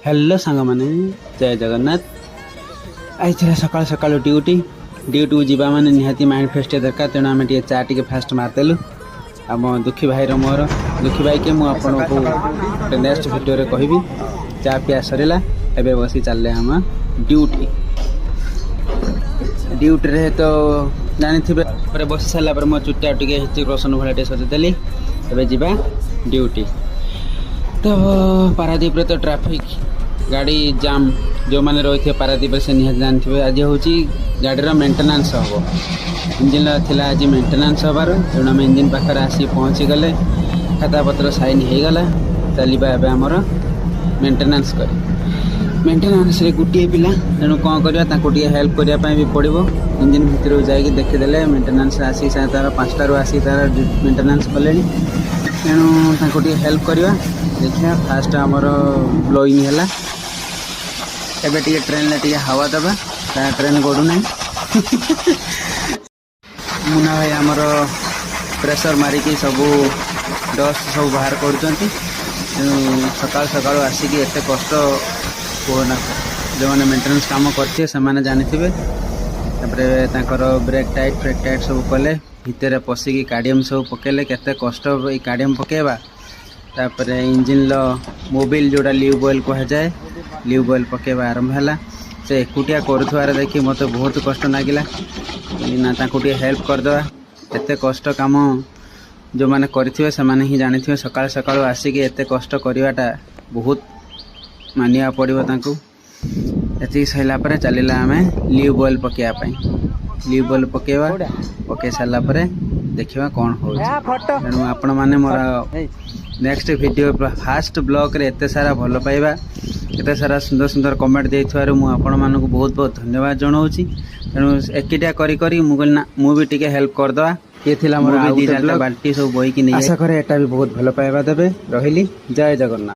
Hello सांग मैंने जय जगन्नाथ आई सकाल सकाल ड्यूटी ड्यूटी जावा मैंने निहाती माइंड फ्रेश दरकार तेणु आम चा टे फास्ट मारदेलु आम दुखी भाई मोर दुखी भाई के मुझे नेक्स्ट भिडियो कहबी चा पिया सरला एवं बसी चलने आम ड्यूटी ड्यूटी रे तो जानी थे बस सारापर मो चुटा टे रोशन भाई सजेदेली एवं जावा ड्यूटी। तो पारादीप रे तो ट्रैफिक गाड़ी जाम जो मैंने रही थे पारादीप से निहाती जानते आज हूँ गाड़ी मेंटेनेंस हम इंजिन थिला आज मेंटेनेंस हबार तेणु आम इंजिन पाखे आसी पहुँची गले खाता पत्र साइन हो गला चलवा एवं आमर मेंटेनेंस कर मेंटेनेंस रे गोटे पिला तेणु कौन करवा हेल्प करने भी पड़ो इंजिन भितर जाकि देखीदे मेंटेनेंस आसी तार 5टारू आसी तार मेंटेनेंस कले तेणु हेल्प करवा देखिए फास्ट आमर ब्लोइंग है एबे टी ट्रेन टी हवा दबा ट्रेन गड़ूना मुना भाई आमर प्रेशर मारिकी सब डस्ट सब बाहर कर सकाल सकाल आसिक एत कष्ट कहना जो मैंने मेंटेनेंस काम करते से जानी ब्रेक टाइट सब कले भितर पशिकी कार्डियम सब पकेले केते कष्ट ये कार्डियम पकेबा तापर इंजिन मोबिल जोड़ा ल्यूब ऑयल कह जाए ल्यूब ऑयल पकेबा आरंभ है से एकुटिया करुवार देखी मत बहुत कष्ट लगिला ना ताके हेल्प करदे एत कष्ट काम जो मैंने करेंगे से ही जानी थे सकाल सकाल आसिक एत कष्ट करवाटा बहुत मानिया पड़ो ये सरला चलला आम ल्यूब ऑयल पकेवाई ल्यूब ऑयल पकेवा पके सारापर देखा कौन हो तेणु आपण मैंने मोर नेक्स्ट वीडियो फास्ट ब्लॉग रे एते सारा भल पाइबा एते सारा सुंदर सुंदर कमेंट देइथवार मु आपण मानक बहुत बहुत धन्यवाद जनाऊँगी तेणु एकिटा करी मु भी टिके हेल्प करदवा ये थिला मोर बाल्टी सब बोई कि नहीं आशा करे एटा भी बहुत भल पाइबा देबे रहिली जय जगन्नाथ।